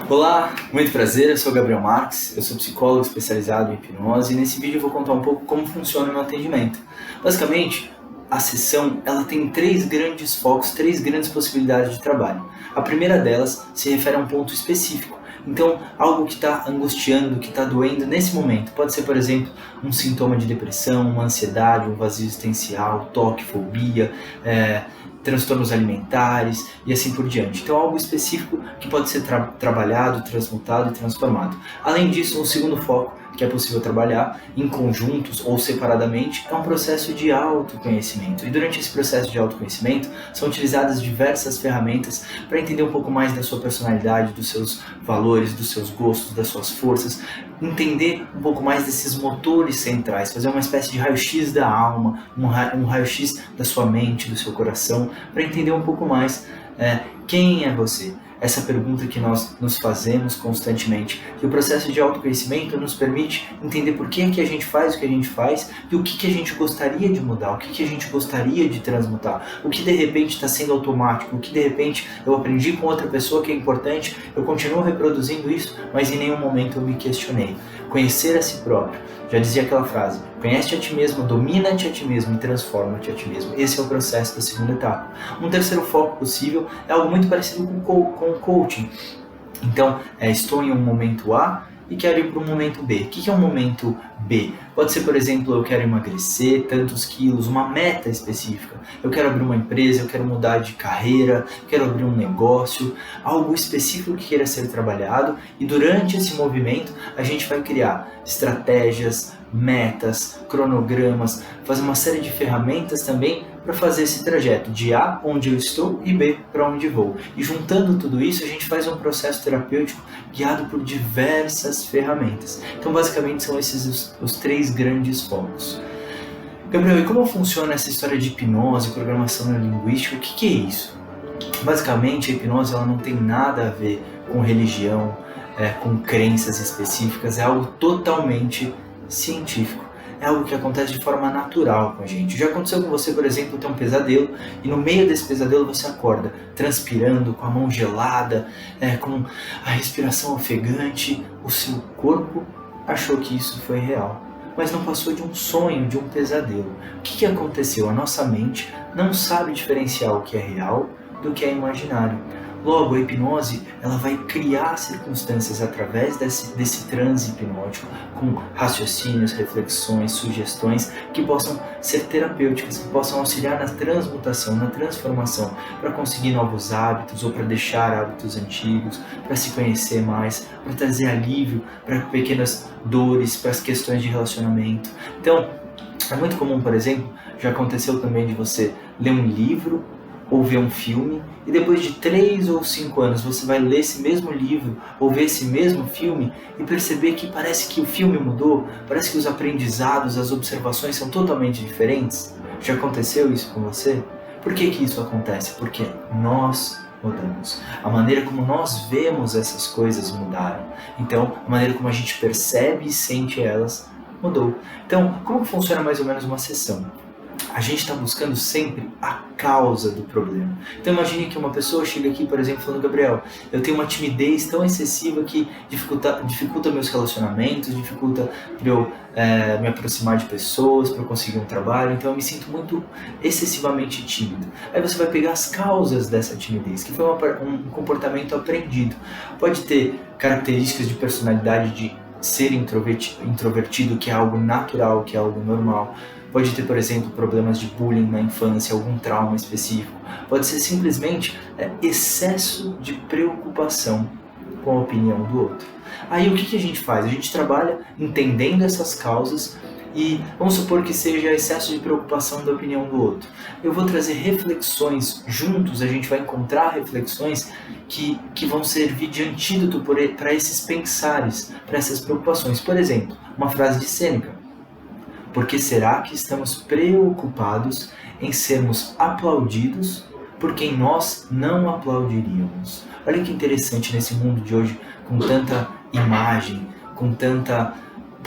Olá, muito prazer, eu sou o Gabriel Marques, eu sou psicólogo especializado em hipnose e nesse vídeo eu vou contar um pouco como funciona o meu atendimento. Basicamente, a sessão ela tem três grandes focos, três grandes possibilidades de trabalho. A primeira delas se refere a um ponto específico. Então, algo que está angustiando, que está doendo nesse momento. Pode ser, por exemplo, um sintoma de depressão, uma ansiedade, um vazio existencial, toque, fobia, transtornos alimentares e assim por diante. Então, algo específico que pode ser trabalhado, transmutado e transformado. Além disso, um segundo foco que é possível trabalhar em conjuntos ou separadamente é um processo de autoconhecimento. E durante esse processo de autoconhecimento são utilizadas diversas ferramentas para entender um pouco mais da sua personalidade, dos seus valores, dos seus gostos, das suas forças, entender um pouco mais desses motores centrais, fazer uma espécie de raio-x da alma, um raio-x da sua mente, do seu coração, para entender um pouco mais quem é você. Essa pergunta que nós nos fazemos constantemente. E o processo de autoconhecimento nos permite entender por que é que a gente faz o que a gente faz e o que a gente gostaria de mudar, o que a gente gostaria de transmutar, o que de repente está sendo automático, o que de repente eu aprendi com outra pessoa que é importante, eu continuo reproduzindo isso, mas em nenhum momento eu me questionei. Conhecer a si próprio. Já dizia aquela frase, conhece-te a ti mesmo, domina-te a ti mesmo e transforma-te a ti mesmo. Esse é o processo da segunda etapa. Um terceiro foco possível é algo muito parecido com o coaching. Então, estou em um momento A e quero ir para um momento B. O que é um momento B? Pode ser, por exemplo, eu quero emagrecer tantos quilos, uma meta específica. Eu quero abrir uma empresa, eu quero mudar de carreira, quero abrir um negócio, algo específico que queira ser trabalhado. E durante esse movimento, a gente vai criar estratégias, metas, cronogramas, fazer uma série de ferramentas também para fazer esse trajeto de A, onde eu estou, e B, para onde vou. E juntando tudo isso, a gente faz um processo terapêutico guiado por diversas ferramentas. Então, basicamente, são esses os três grandes focos. Gabriel, e como funciona essa história de hipnose, programação neurolinguística? O que é isso? Basicamente, a hipnose ela não tem nada a ver com religião, com crenças específicas, é algo totalmente científico. É algo que acontece de forma natural com a gente. Já aconteceu com você, por exemplo, ter um pesadelo e no meio desse pesadelo você acorda transpirando, com a mão gelada, com a respiração ofegante, o seu corpo achou que isso foi real, mas não passou de um sonho, de um pesadelo. O que aconteceu? A nossa mente não sabe diferenciar o que é real do que é imaginário. Logo, a hipnose ela vai criar circunstâncias através desse transe hipnótico, com raciocínios, reflexões, sugestões que possam ser terapêuticas, que possam auxiliar na transmutação, na transformação, para conseguir novos hábitos ou para deixar hábitos antigos, para se conhecer mais, para trazer alívio para pequenas dores, para as questões de relacionamento. Então, é muito comum, por exemplo, já aconteceu também de você ler um livro ou ver um filme, e depois de 3 ou 5 anos você vai ler esse mesmo livro ou ver esse mesmo filme e perceber que parece que o filme mudou, parece que os aprendizados, as observações são totalmente diferentes. Já aconteceu isso com você? Por que isso acontece? Porque nós mudamos. A maneira como nós vemos essas coisas mudaram. Então, a maneira como a gente percebe e sente elas mudou. Então, como funciona mais ou menos uma sessão? A gente está buscando sempre a causa do problema. Então imagine que uma pessoa chega aqui, por exemplo, falando: Gabriel, eu tenho uma timidez tão excessiva que dificulta meus relacionamentos, dificulta para eu me aproximar de pessoas, para eu conseguir um trabalho, então eu me sinto muito excessivamente tímido. Aí você vai pegar as causas dessa timidez, que foi um comportamento aprendido. Pode ter características de personalidade de ser introvertido, que é algo natural, que é algo normal. Pode ter, por exemplo, problemas de bullying na infância, algum trauma específico. Pode ser simplesmente excesso de preocupação com a opinião do outro. Aí o que a gente faz? A gente trabalha entendendo essas causas e vamos supor que seja excesso de preocupação da opinião do outro. Eu vou trazer reflexões juntos, a gente vai encontrar reflexões que vão servir de antídoto para esses pensares, para essas preocupações. Por exemplo, uma frase de Sêneca: por que será que estamos preocupados em sermos aplaudidos por quem nós não aplaudiríamos? Olha que interessante nesse mundo de hoje, com tanta imagem, com tanta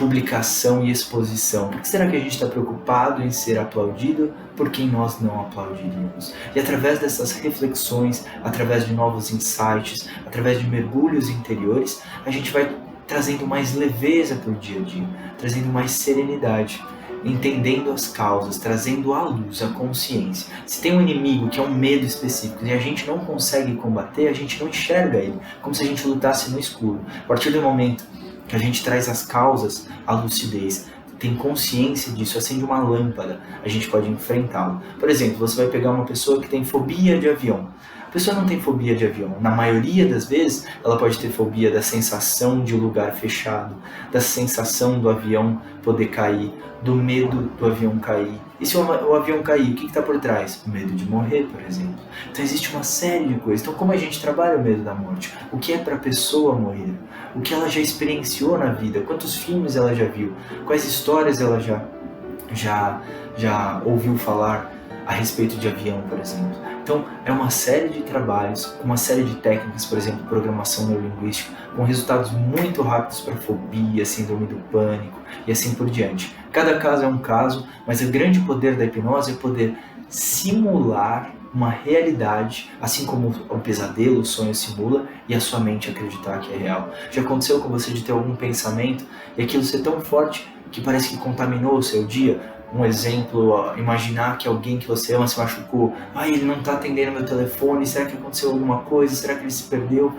publicação e exposição? Por que será que a gente está preocupado em ser aplaudido por quem nós não aplaudiríamos? E através dessas reflexões, através de novos insights, através de mergulhos interiores, a gente vai trazendo mais leveza para o dia a dia, trazendo mais serenidade, entendendo as causas, trazendo à luz a consciência. Se tem um inimigo que é um medo específico e a gente não consegue combater, a gente não enxerga ele, como se a gente lutasse no escuro. A partir do momento que a gente traz as causas à lucidez, tem consciência disso, acende uma lâmpada, a gente pode enfrentá-lo. Por exemplo, você vai pegar uma pessoa que tem fobia de avião. A pessoa não tem fobia de avião. Na maioria das vezes, ela pode ter fobia da sensação de um lugar fechado, da sensação do avião poder cair, do medo do avião cair. E se o avião cair, o que está por trás? O medo de morrer, por exemplo. Então existe uma série de coisas. Então como a gente trabalha o medo da morte? O que é para a pessoa morrer? O que ela já experienciou na vida? Quantos filmes ela já viu? Quais histórias ela já ouviu falar a respeito de avião, por exemplo? Então, é uma série de trabalhos, uma série de técnicas, por exemplo, programação neurolinguística, com resultados muito rápidos para fobia, síndrome do pânico e assim por diante. Cada caso é um caso, mas o grande poder da hipnose é poder simular uma realidade, assim como o pesadelo, o sonho simula, e a sua mente acreditar que é real. Já aconteceu com você de ter algum pensamento e aquilo ser tão forte que parece que contaminou o seu dia? Um exemplo, imaginar que alguém que você ama se machucou. Ele não está atendendo meu telefone, será que aconteceu alguma coisa? Será que ele se perdeu?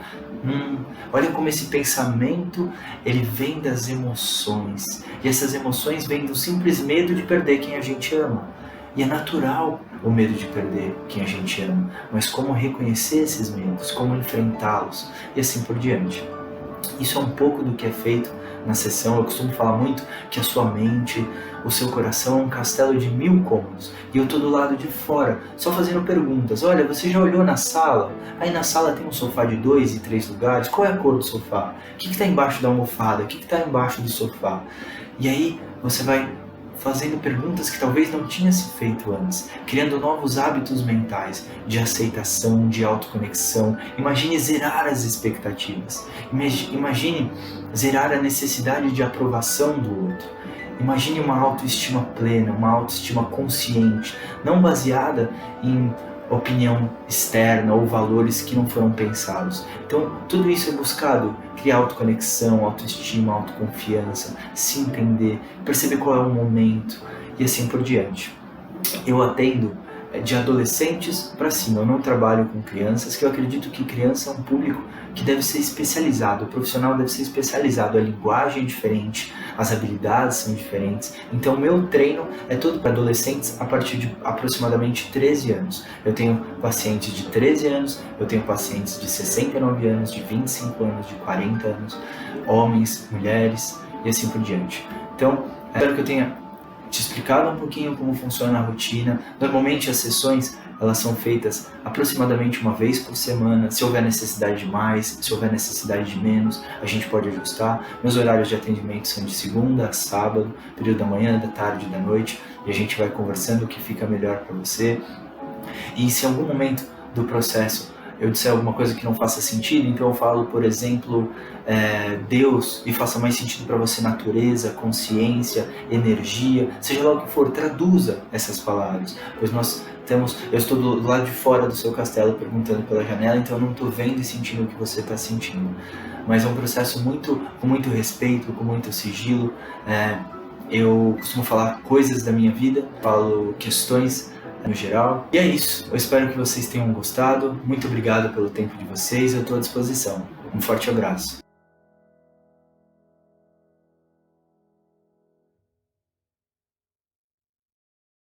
Olha como esse pensamento, ele vem das emoções. E essas emoções vêm do simples medo de perder quem a gente ama. E é natural o medo de perder quem a gente ama. Mas como reconhecer esses medos, como enfrentá-los e assim por diante. Isso é um pouco do que é feito na sessão. Eu costumo falar muito que a sua mente, o seu coração é um castelo de 1000 cômodos. E eu estou do lado de fora, só fazendo perguntas. Olha, você já olhou na sala? Aí na sala tem um sofá de 2 e 3 lugares. Qual é a cor do sofá? O que está embaixo da almofada? O que está embaixo do sofá? E aí você vai fazendo perguntas que talvez não tinha se feito antes, criando novos hábitos mentais de aceitação, de autoconexão. Imagine zerar as expectativas. Imagine zerar a necessidade de aprovação do outro. Imagine uma autoestima plena, uma autoestima consciente, não baseada em opinião externa ou valores que não foram pensados. Então, tudo isso é buscado criar autoconexão, autoestima, autoconfiança, se entender, perceber qual é o momento e assim por diante. Eu atendo de adolescentes para cima, eu não trabalho com crianças, que eu acredito que criança é um público que deve ser especializado, o profissional deve ser especializado, a linguagem é diferente, as habilidades são diferentes. Então, meu treino é todo para adolescentes a partir de aproximadamente 13 anos. Eu tenho pacientes de 13 anos, eu tenho pacientes de 69 anos, de 25 anos, de 40 anos, homens, mulheres e assim por diante. Então, espero que eu tenha te explicado um pouquinho como funciona a rotina. Normalmente as sessões elas são feitas aproximadamente uma vez por semana. Se houver necessidade de mais, se houver necessidade de menos, a gente pode ajustar. Meus horários de atendimento são de segunda a sábado, período da manhã, da tarde e da noite, e a gente vai conversando o que fica melhor para você. E se em algum momento do processo eu disser alguma coisa que não faça sentido, então eu falo, por exemplo, Deus, e faça mais sentido para você natureza, consciência, energia, seja lá o que for, traduza essas palavras, pois eu estou do lado de fora do seu castelo perguntando pela janela, então eu não estou vendo e sentindo o que você está sentindo, mas é um processo com muito respeito, com muito sigilo. Eu costumo falar coisas da minha vida, falo questões no geral. E é isso. Eu espero que vocês tenham gostado. Muito obrigado pelo tempo de vocês. Eu estou à disposição. Um forte abraço.